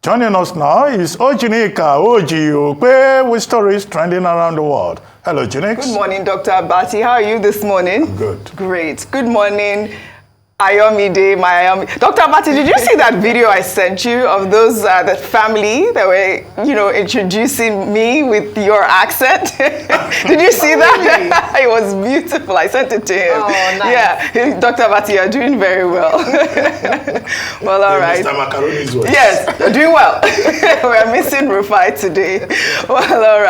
Joining us now is OjyOkpe with stories trending around the world. Hello, Jinx. Good morning, Dr. Abati. How are you this morning? I'm good. Great. Good morning, Ayomide. Dr. Abati, did you see that video I sent you of those the family that were, introducing me with your accent? Did you see that? Really? It was beautiful. I sent it to him. Oh, nice. Yeah, Dr. Abati, you're doing very well. Well, all right. Mr. Macaroni's voice. Yes, you're doing well. We're missing Rufai today. Well, all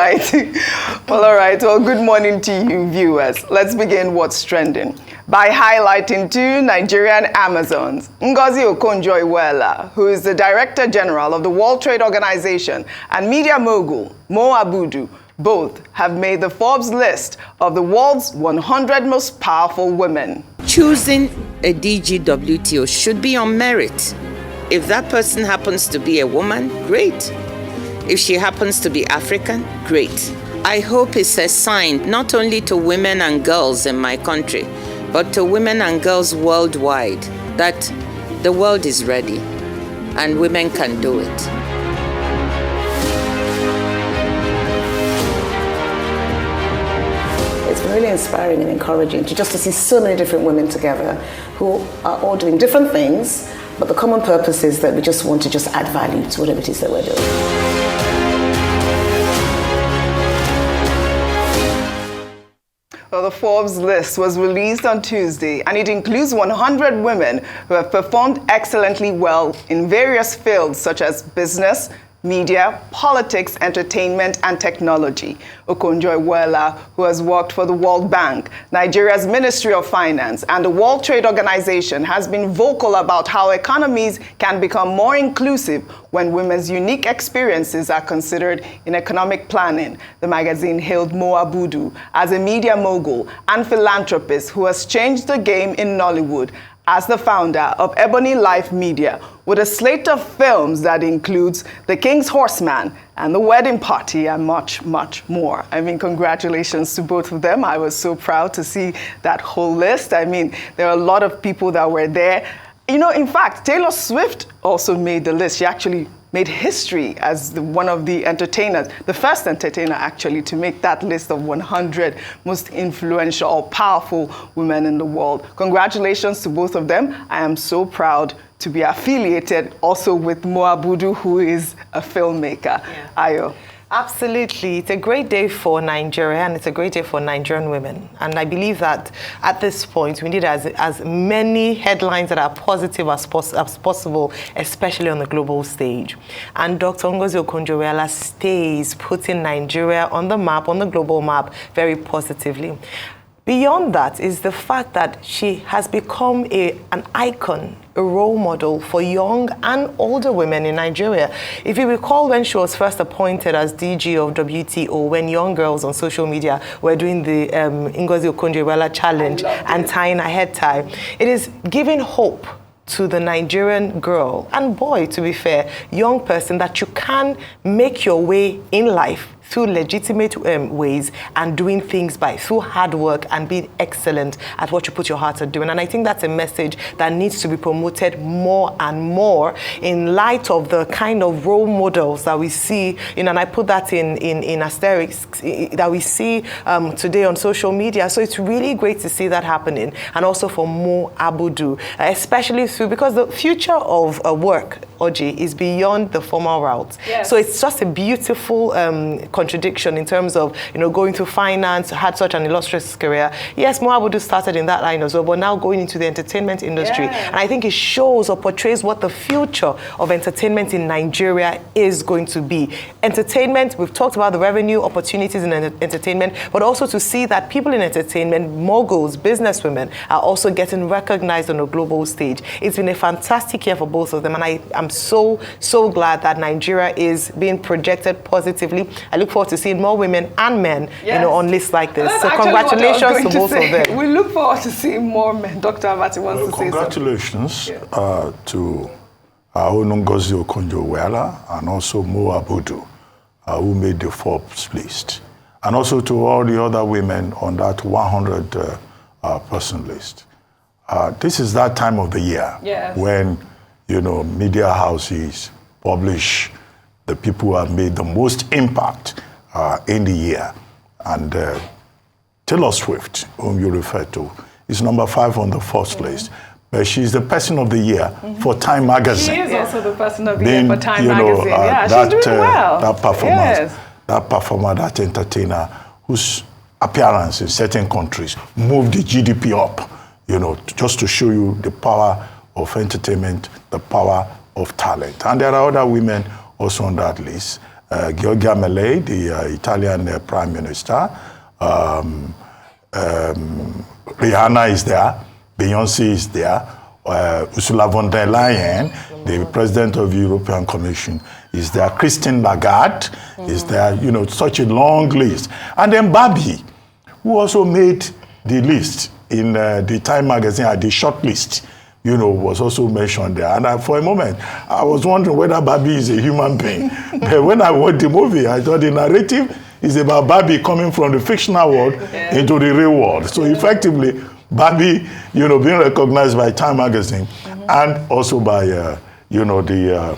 right. Well, good morning to you, viewers. Let's begin what's trending by highlighting two Nigerian Amazons, Ngozi Okonjo-Iweala, who is the Director General of the World Trade Organization, and media mogul Mo Abudu. Both have made the Forbes list of the world's 100 most powerful women. Choosing a DGWTO should be on merit. If that person happens to be a woman, great. If she happens to be African, great. I hope it's a sign not only to women and girls in my country, but to women and girls worldwide, that the world is ready and women can do it. It's been really inspiring and encouraging to see so many different women together who are all doing different things, but the common purpose is that we just want to add value to whatever it is that we're doing. Well, the Forbes list was released on Tuesday, and it includes 100 women who have performed excellently well in various fields such as business, media, politics, entertainment, and technology. Okonjo-Iweala, who has worked for the World Bank, Nigeria's Ministry of Finance, and the World Trade Organization, has been vocal about how economies can become more inclusive when women's unique experiences are considered in economic planning. The magazine hailed Mo Abudu as a media mogul and philanthropist who has changed the game in Nollywood as the founder of Ebony Life Media, with a slate of films that includes The King's Horseman and The Wedding Party and much, much more. I mean, congratulations to both of them. I was so proud to see that whole list. I mean, there are a lot of people that were there. In fact, Taylor Swift also made the list. She actually made history as one of the entertainers, the first entertainer actually to make that list of 100 most influential or powerful women in the world. Congratulations to both of them. I am so proud to be affiliated also with Mo Abudu, who is a filmmaker. Yeah. Ayo. Absolutely. It's a great day for Nigeria, and it's a great day for Nigerian women. And I believe that at this point, we need as many headlines that are positive as possible, especially on the global stage. And Dr. Ngozi Okonjo-Iweala stays putting Nigeria on the map, on the global map, very positively. Beyond that is the fact that she has become an icon, a role model for young and older women in Nigeria. If you recall when she was first appointed as DG of WTO, when young girls on social media were doing the Ngozi Okonjo-Iweala challenge and tying a head tie, it is giving hope to the Nigerian girl and boy, to be fair, young person, that you can make your way in life through legitimate ways and doing things through hard work and being excellent at what you put your heart to doing. And I think that's a message that needs to be promoted more and more in light of the kind of role models that we see, and I put that in asterisks, that we see today on social media. So it's really great to see that happening. And also for Mo Abudu, especially because the future of work, Oji, is beyond the formal route. Yes. So it's just a beautiful contradiction in terms of, going through finance, had such an illustrious career. Yes, Mo Abudu started in that line as well, but now going into the entertainment industry. Yeah. And I think it shows or portrays what the future of entertainment in Nigeria is going to be. Entertainment, we've talked about the revenue opportunities in entertainment, but also to see that people in entertainment, moguls, businesswomen, are also getting recognized on a global stage. It's been a fantastic year for both of them, and I am so glad that Nigeria is being projected positively. I look forward to seeing more women and men, on lists like this. So congratulations to both of them. We look forward to seeing more men. Dr. Abati wants to say something. Congratulations to Ngozi Okonjo-Iweala and also Mo Abudu, who made the Forbes list, and also to all the other women on that 100-person list. This is that time of the year when, media houses, publish the people who have made the most impact in the year. And Taylor Swift, whom you refer to, is number 5 on the first list. But she's the person of the year for Time magazine. She is also the person of the year for Time magazine. She's doing well. That performance, that performer, that entertainer, whose appearance in certain countries moved the GDP up, just to show you the power of entertainment, the power of talent. And there are other women also on that list. Giorgia Melei, the Italian Prime Minister. Rihanna is there. Beyonce is there. Ursula von der Leyen, the President of the European Commission, is there. Christine Lagarde is there. Such a long list. And then Barbie, who also made the list in the Time magazine at the short list, was also mentioned there. And for a moment, I was wondering whether Barbie is a human being. But when I watched the movie, I thought the narrative is about Barbie coming from the fictional world into the real world. So effectively, Barbie, being recognized by Time magazine and also by, the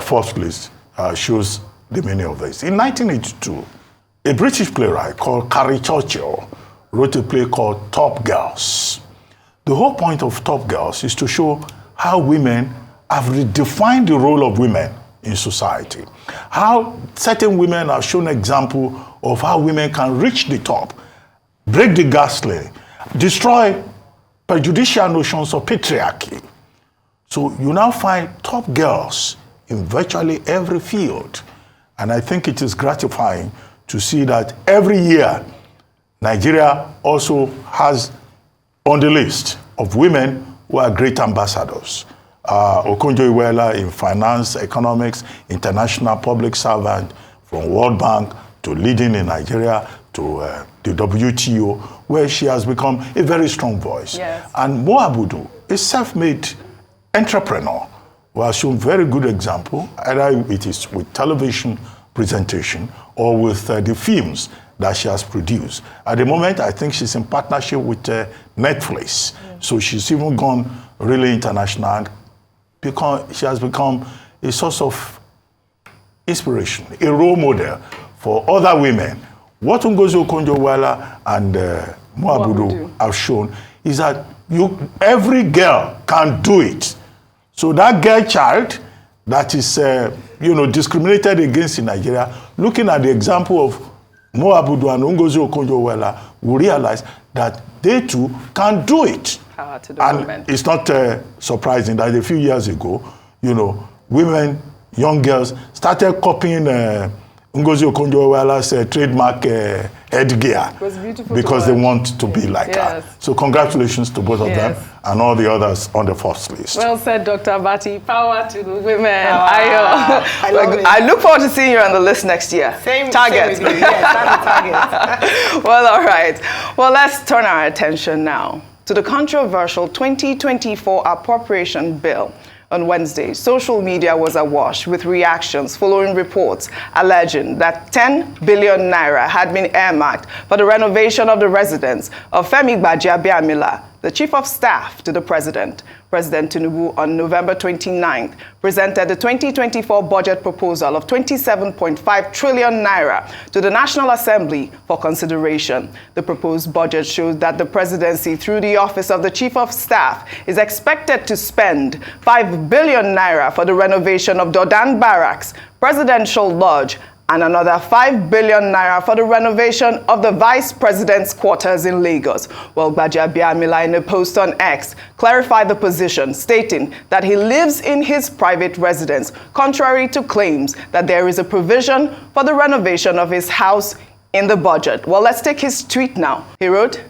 fourth list shows the meaning of this. In 1982, a British playwright called Carrie Churchill wrote a play called Top Girls. The whole point of Top Girls is to show how women have redefined the role of women in society. How certain women have shown example of how women can reach the top, break the gaslighting, destroy prejudicial notions of patriarchy. So you now find top girls in virtually every field. And I think it is gratifying to see that every year, Nigeria also has on the list of women who are great ambassadors. Okonjo-Iweala in finance, economics, international public servant, from World Bank to leading in Nigeria to the WTO, where she has become a very strong voice. Yes. And Mo Abudu, a self-made entrepreneur, who has shown very good example, either it is with television presentation or with the films that she has produced. At the moment, I think she's in partnership with Netflix. So she's even gone really international, and she has become a source of inspiration, a role model for other women. What Ngozi Okonjo-Iweala and Mo Abudu have shown is that every girl can do it. So that girl child that is discriminated against in Nigeria, looking at the example of Mo Abudu and Ngozi Okonjo-Iweala, will realize that they too can do it. Power to the and women. It's not surprising that a few years ago, women, young girls started copying Ngozi Okonjo-Iweala's trademark headgear. It was beautiful because they want to be like her. So congratulations to both of them and all the others on the first list. Well said, Dr. Abati. Power to the women. I look forward to seeing you on the list next year. Same target. Same with you. Yes, target. Well, all right. Well, let's turn our attention now to the controversial 2024 appropriation bill. On Wednesday, social media was awash with reactions following reports alleging that 10 billion naira had been earmarked for the renovation of the residence of Femi Gbajabiamila, the chief of staff to the president. President Tinubu on November 29th presented the 2024 budget proposal of 27.5 trillion naira to the National Assembly for consideration. The proposed budget shows that the presidency, through the office of the chief of staff, is expected to spend 5 billion naira for the renovation of Dodan Barracks Presidential Lodge and another 5 billion naira for the renovation of the vice president's quarters in Lagos. Well, Gbajabiamila, in a post on X, clarified the position, stating that he lives in his private residence, contrary to claims that there is a provision for the renovation of his house in the budget. Well, let's take his tweet now. He wrote,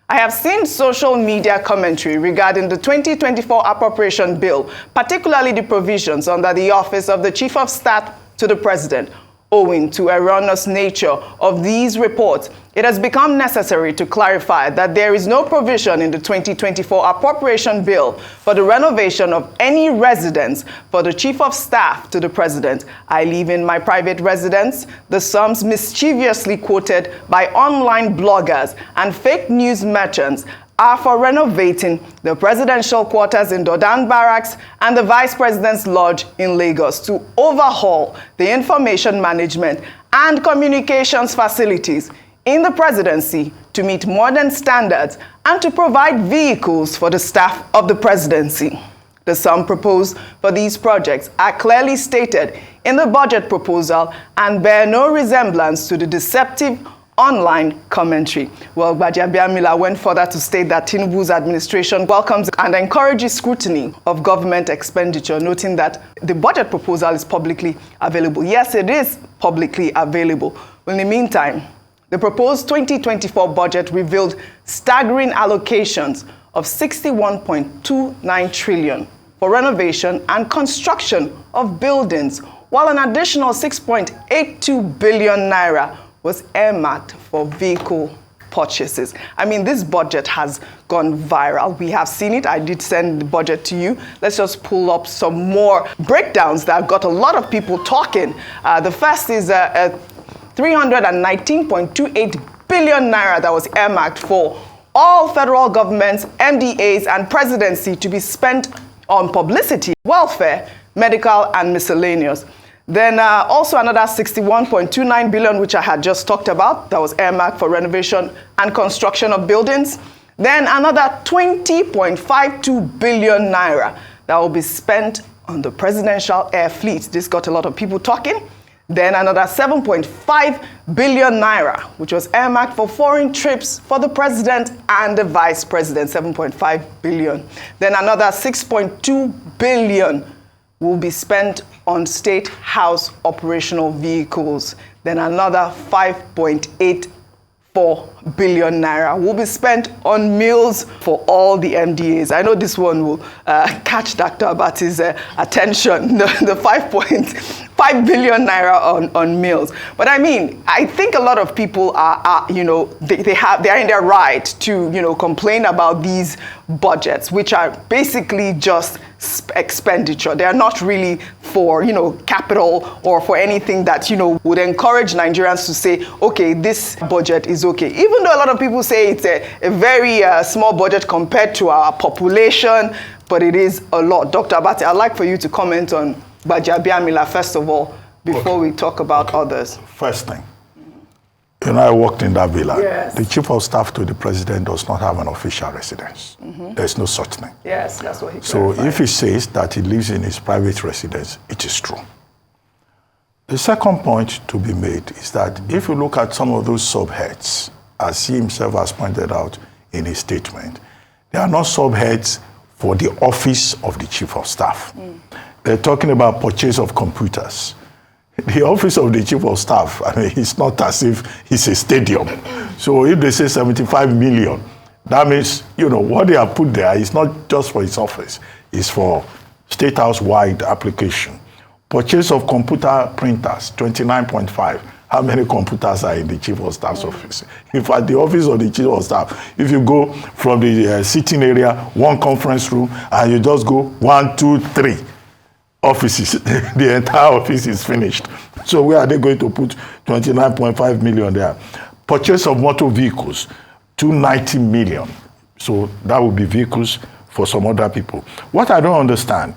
"I have seen social media commentary regarding the 2024 appropriation bill, particularly the provisions under the office of the chief of staff to the president. Owing to erroneous nature of these reports, it has become necessary to clarify that there is no provision in the 2024 appropriation bill for the renovation of any residence for the chief of staff to the president. I live in my private residence. The sums mischievously quoted by online bloggers and fake news merchants are for renovating the presidential quarters in Dodan Barracks and the Vice President's Lodge in Lagos to overhaul the information management and communications facilities in the presidency to meet modern standards and to provide vehicles for the staff of the presidency. The sum proposed for these projects are clearly stated in the budget proposal and bear no resemblance to the deceptive online commentary. Well, Gbajabiamila went further to state that Tinubu's administration welcomes and encourages scrutiny of government expenditure, noting that the budget proposal is publicly available. Yes, it is publicly available. But in the meantime, the proposed 2024 budget revealed staggering allocations of 61.29 trillion for renovation and construction of buildings, while an additional 6.82 billion naira was earmarked for vehicle purchases. I mean, this budget has gone viral. We have seen it. I did send the budget to you. Let's just pull up some more breakdowns that got a lot of people talking. The first is 319.28 billion naira that was earmarked for all federal governments, MDAs, and presidency to be spent on publicity, welfare, medical, and miscellaneous. Then also another 61.29 billion, which I had just talked about, that was earmarked for renovation and construction of buildings. Then another 20.52 billion naira that will be spent on the presidential air fleet. This got a lot of people talking. Then another 7.5 billion naira, which was earmarked for foreign trips for the president and the vice president, 7.5 billion. Then another 6.2 billion will be spent on state house operational vehicles. Then another 5.84 billion naira will be spent on meals for all the MDAs. I know this one will catch Dr. Abati's attention, the 5.5 billion naira on meals. But I mean, I think a lot of people are you know, they are in their right to, you know, complain about these budgets, which are basically just expenditure. They are not really for, you know, capital or for anything that, you know, would encourage Nigerians to say, okay, this budget is okay. Even though a lot of people say it's a very small budget compared to our population, but it is a lot. Dr. Abati, I'd like for you to comment on Gbajabiamila first of all, before we talk about others. First thing, you know, I worked in that villa. Yes. The chief of staff to the president does not have an official residence. There's no such thing. Yes, that's what he So clarified. if he says that he lives in his private residence, it is true. The second point to be made is that if you look at some of those subheads, as he himself has pointed out in his statement, they are not subheads for the office of the chief of staff. They're talking about purchase of computers. The office of the chief of staff, I mean, it's not as if it's a stadium. So if they say 75 million, that means, you know, what they have put there is not just for his office, it's for State House-wide application. Purchase of computer printers, 29.5. How many computers are in the chief of staff's office? In fact, the office of the chief of staff, if you go from the sitting area, one conference room, and you just go 1, 2, 3 offices, the entire office is finished. So where are they going to put 29.5 million there? Purchase of motor vehicles, 290 million. So that would be vehicles for some other people. What I don't understand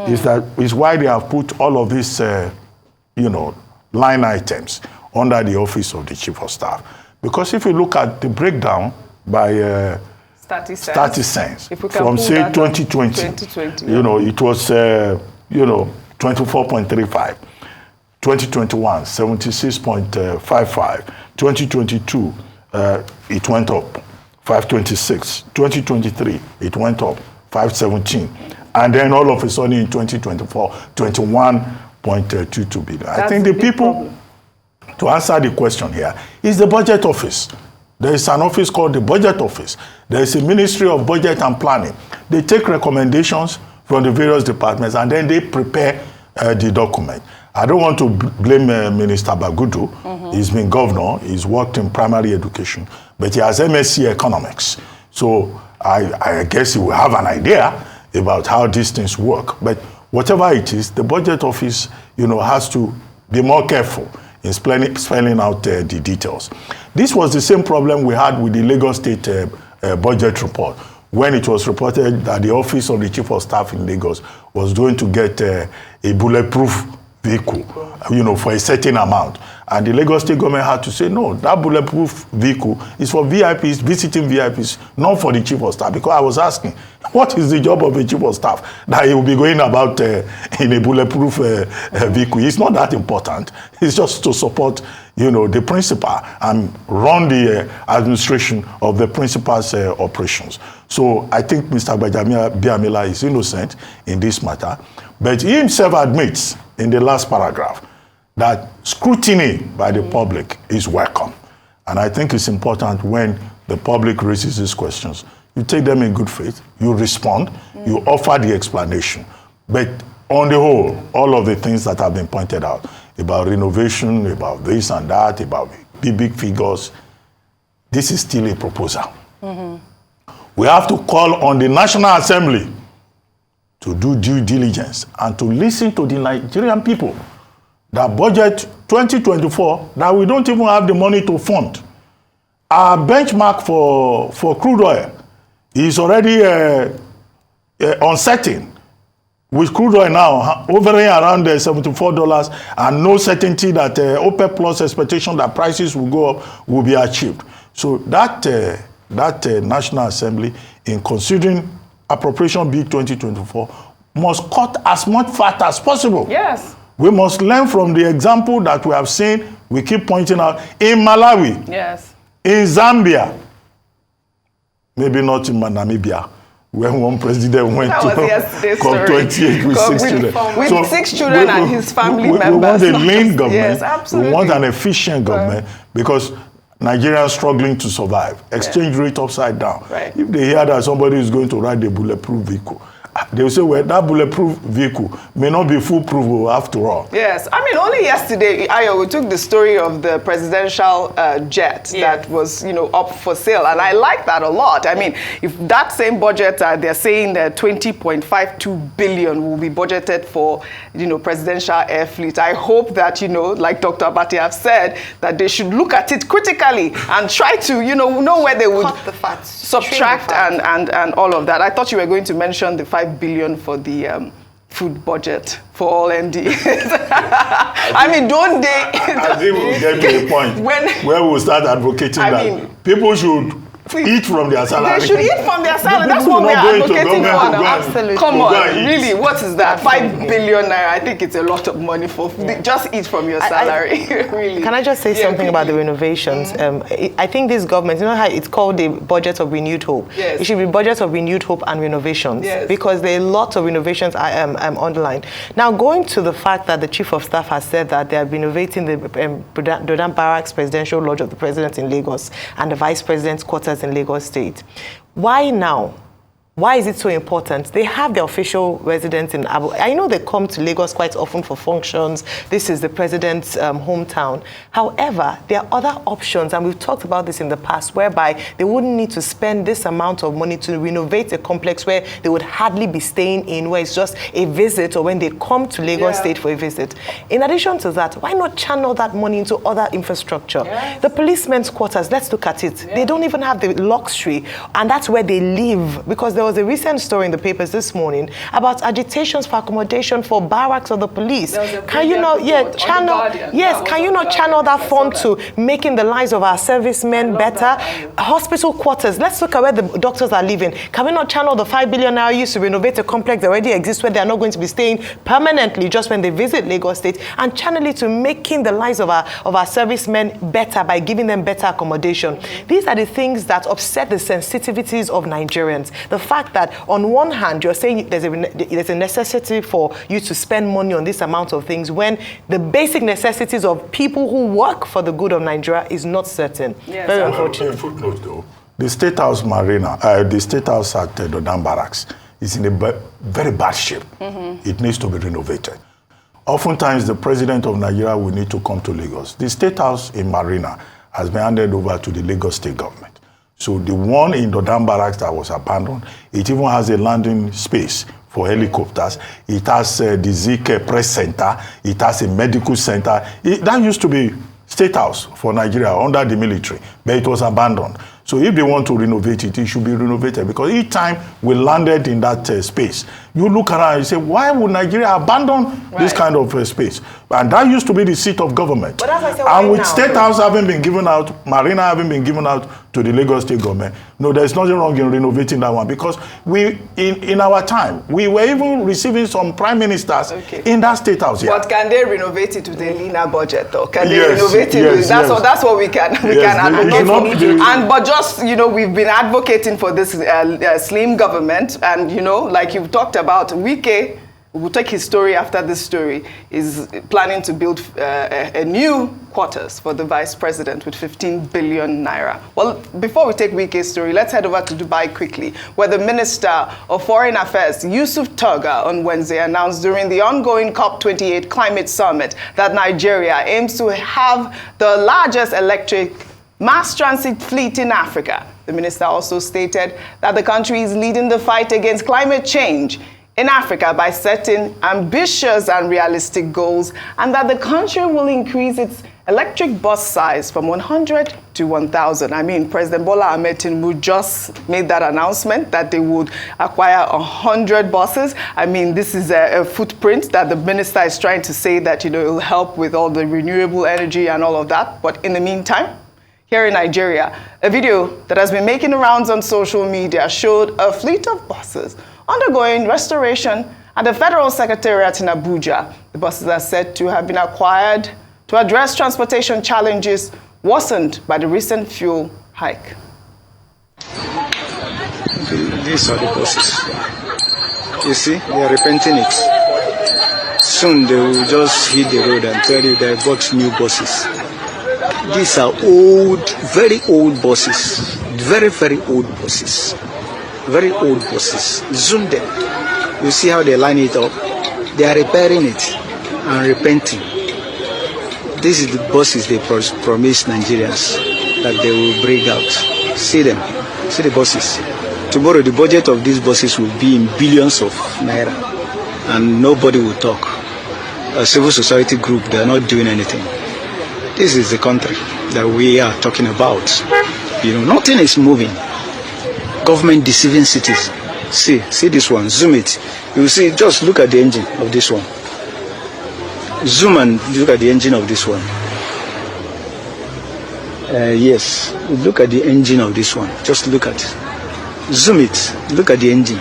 is why they have put all of these, you know, line items under the office of the chief of staff. Because if you look at the breakdown by 30 cents from, say, 2020, you know, it was, you know, 24.35. 2021, 76.55. 2022, it went up, 526. 2023, it went up, 517. And then all of a sudden in 2024, 21.22 billion. I think the people, to answer the question here, is the budget office. There is an office called the budget office. There is a Ministry of Budget and Planning. They take recommendations from the various departments and then they prepare the document. I don't want to blame Minister Bagudu. He's been governor, he's worked in primary education, but he has MSc economics. So I guess he will have an idea about how these things work. But whatever it is, the budget office, you know, has to be more careful in spelling out the details. This was the same problem we had with the Lagos State budget report, when it was reported that the office of the chief of staff in Lagos was going to get a bulletproof vehicle, for a certain amount. And the Lagos State government had to say, no, that bulletproof vehicle is for VIPs, visiting VIPs, not for the chief of staff. Because I was asking, what is the job of a chief of staff that he will be going about in a bulletproof vehicle? It's not that important. It's just to support, the principal and run the administration of the principal's operations. So I think Mr. Gbajabiamila is innocent in this matter. But he himself admits in the last paragraph that scrutiny by the public is welcome. And I think it's important when the public raises these questions, you take them in good faith, you respond, you offer the explanation. But on the whole, all of the things that have been pointed out about renovation, about this and that, about big figures, this is still a proposal. We have to call on the National Assembly to do due diligence and to listen to the Nigerian people. That budget 2024, that we don't even have the money to fund. Our benchmark for crude oil is already uncertain. With crude oil now hovering around $74 and no certainty that OPEC plus expectation that prices will go up will be achieved. So that National Assembly, in considering Appropriation Bill 2024, must cut as much fat as possible. Yes. We must learn from the example that we have seen, we keep pointing out, in Malawi, yes, in Zambia, maybe not in Namibia, when one president went to COP28 with 6 children. With 6 children and his family members. We want a lean government. Yes, absolutely. We want an efficient government because Nigerians struggling to survive. Exchange rate upside down. Right. If they hear that somebody is going to ride a bulletproof vehicle, they will say, well, that bulletproof vehicle may not be foolproof after all. Yes. I mean, only yesterday, we took the story of the presidential jet that was, up for sale. And I like that a lot. I mean, if that same budget, they're saying that 20.52 billion will be budgeted for, presidential air fleet. I hope that, like Dr. Abati have said, that they should look at it critically and try to, know where they would subtract and all of that. I thought you were going to mention the 5 billion for the food budget for all ND. I mean, don't they? I think we'll get to a point where we'll start advocating that people should eat from their salary. They should eat from their salary. That's what we are advocating for now. Absolutely. Come on, really, what is that? 5 billion naira. I think it's a lot of money for just eat from your salary. Really. Can I just say something about the renovations? I think this government, you know how it's called the budget of renewed hope. Yes. It should be budget of renewed hope and renovations because there are lots of renovations underlined. Now, going to the fact that the chief of staff has said that they are renovating the Dodan Barracks Presidential Lodge of the President in Lagos and the Vice President's quarters in Lagos State. Why now? Why is it so important? They have their official residence in Abu. I know they come to Lagos quite often for functions. This is the president's hometown. However, there are other options, and we've talked about this in the past, whereby they wouldn't need to spend this amount of money to renovate a complex where they would hardly be staying in, where it's just a visit or when they come to Lagos State for a visit. In addition to that, why not channel that money into other infrastructure? Yes. The policemen's quarters, let's look at it. They don't even have the luxury, and that's where they live, because there was a recent story in the papers this morning about agitations for accommodation for barracks of the police. Can you not channel that fund to making the lives of our servicemen better? Hospital quarters, let's look at where the doctors are living. Can we not channel the 5 billion naira used to renovate a complex that already exists where they are not going to be staying permanently just when they visit Lagos State, and channel it to making the lives of our servicemen better by giving them better accommodation? These are the things that upset the sensitivities of Nigerians. The fact that on one hand, you're saying there's a necessity for you to spend money on this amount of things when the basic necessities of people who work for the good of Nigeria is not certain. Yes. Very unfortunate. Footnote though, the State House Marina, the State House at Dodan Barracks is in a very bad shape. It needs to be renovated. Oftentimes, the president of Nigeria will need to come to Lagos. The State House in Marina has been handed over to the Lagos State government. So the one in Dodan Barracks that was abandoned, it even has a landing space for helicopters. It has the Wike Press Center. It has a medical center. That used to be State House for Nigeria under the military, but it was abandoned. So if they want to renovate it, it should be renovated, because each time we landed in that space, you look around and you say, why would Nigeria abandon this kind of space? And that used to be the seat of government. But as I said, and with State House having been given out, Marina having been given out to the Lagos State government, no, there's nothing wrong in renovating that one, because we, in our time, we were even receiving some prime ministers in that State House. But can they renovate it with a leaner budget, though? Can they renovate it? That's what we can advocate for. And but just, you know, we've been advocating for this slim government, and you know, like you've talked about, Wike, we'll take his story after this story, is planning to build a new quarters for the vice president with 15 billion naira. Well, before we take Wike's story, let's head over to Dubai quickly, where the Minister of Foreign Affairs, Yusuf Toga, on Wednesday announced during the ongoing COP28 climate summit that Nigeria aims to have the largest electric mass transit fleet in Africa. The minister also stated that the country is leading the fight against climate change in Africa by setting ambitious and realistic goals, and that the country will increase its electric bus size from 100 to 1,000. I mean, President Bola Ahmed Tinubu just made that announcement that they would acquire 100 buses. I mean, this is a footprint that the minister is trying to say that, you know, it will help with all the renewable energy and all of that. But in the meantime, here in Nigeria, a video that has been making rounds on social media showed a fleet of buses undergoing restoration at the Federal Secretariat in Abuja. The buses are said to have been acquired to address transportation challenges worsened by the recent fuel hike. These are the buses. You see, they are repenting it. Soon they will just hit the road and tell you they bought new buses. These are old, very old buses. Very, very old buses. Very old buses. Zoom them. You see how they line it up? They are repairing it and repenting. This is the buses they promised Nigerians that they will bring out. See them. See the buses. Tomorrow the budget of these buses will be in billions of naira, and nobody will talk. A civil society group, they are not doing anything. This is the country that we are talking about. You know, nothing is moving. Government deceiving cities. See this one. Zoom it. You see, just look at the engine of this one. Zoom and look at the engine of this one. Yes, look at the engine of this one. Just look at it. Zoom it. Look at the engine.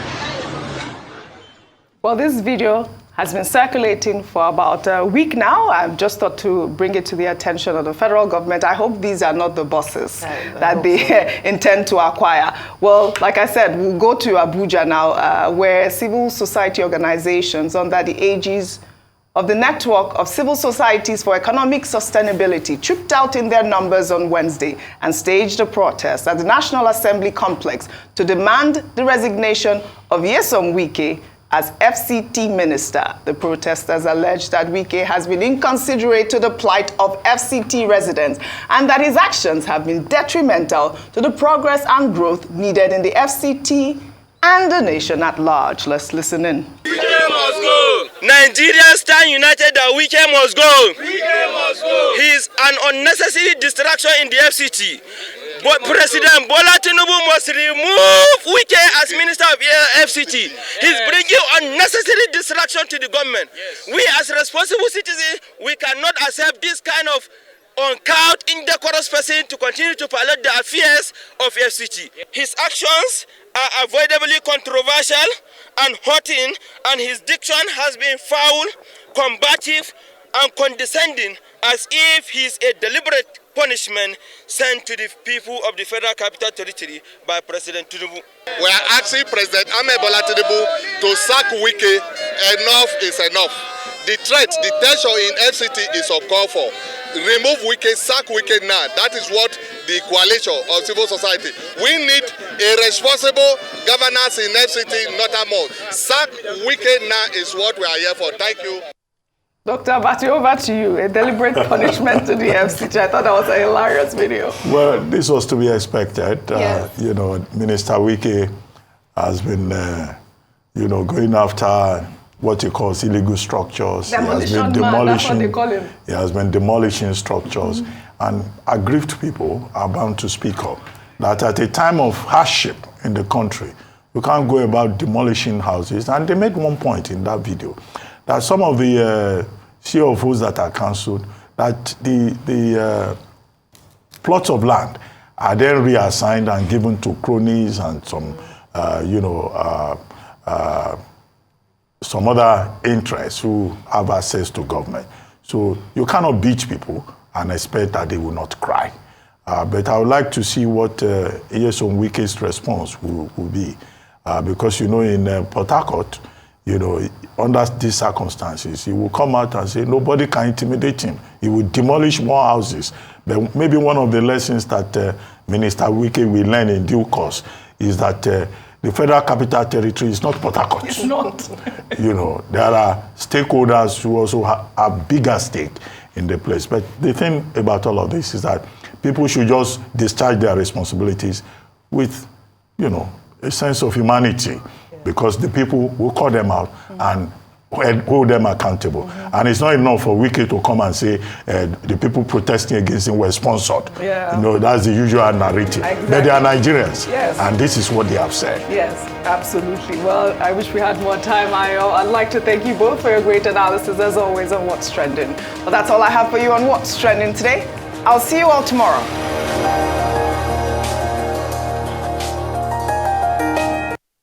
Well, this video has been circulating for about a week now. I've just thought to bring it to the attention of the federal government. I hope these are not the buses that they intend to acquire. Well, like I said, we'll go to Abuja now, where civil society organizations under the aegis of the Network of Civil Societies for Economic Sustainability trooped out in their numbers on Wednesday and staged a protest at the National Assembly complex to demand the resignation of Nyesom Wike as FCT minister. The protesters alleged that Wike has been inconsiderate to the plight of FCT residents and that his actions have been detrimental to the progress and growth needed in the FCT and the nation at large. Let's listen in. Wike must go. Nigerians stand united that Wike must go. Wike must go. He is an unnecessary distraction in the FCT. But President Bola Tinubu must remove Wike as Minister of FCT. He's bringing unnecessary distraction to the government. We as responsible citizens, we cannot accept this kind of uncouth, indecorous person to continue to pilot the affairs of FCT. His actions are avoidably controversial and hurting, and his diction has been foul, combative, and condescending, as if he's a deliberate punishment sent to the people of the Federal Capital Territory by President Tinubu. We are asking President Ahmed Bola Tinubu to sack Wike. Enough is enough. The threat, the tension in FCT is uncalled for. Remove Wike, sack Wike now. That is what the coalition of civil society. We need a responsible governance in FCT, not a more. Sack Wike now is what we are here for. Thank you. Dr. Abati, over to you. A deliberate punishment to the FCT. I thought that was a hilarious video. Well, this was to be expected. Yes. You know, Minister Wike has been, you know, going after what he calls illegal structures. Demolition man, that's what they call him. He has been demolishing structures. And aggrieved people are bound to speak up. that at a time of hardship in the country, you can't go about demolishing houses. And they made one point in that video, that some of the CSOs that are cancelled, that the plots of land are then reassigned and given to cronies and some, some other interests who have access to government. So you cannot beat people and expect that they will not cry. But I would like to see what Nyesom Wike's response will be. Because, in Port Harcourt, under these circumstances, he will come out and say nobody can intimidate him. He will demolish more houses. But maybe one of the lessons that Minister Wike will learn in due course is that the Federal Capital Territory is not Port Harcourt. It's not. There are stakeholders who also have bigger stake in the place. But the thing about all of this is that people should just discharge their responsibilities with, a sense of humanity, because the people will call them out and hold them accountable. And it's not enough for Wike to come and say the people protesting against him were sponsored. Yeah. That's the usual narrative. Exactly. But they are Nigerians. Yes. And this is what they have said. Yes, absolutely. Well, I wish we had more time, Ayo. I'd like to thank you both for your great analysis, as always, on What's Trending. Well, that's all I have for you on What's Trending today. I'll see you all tomorrow.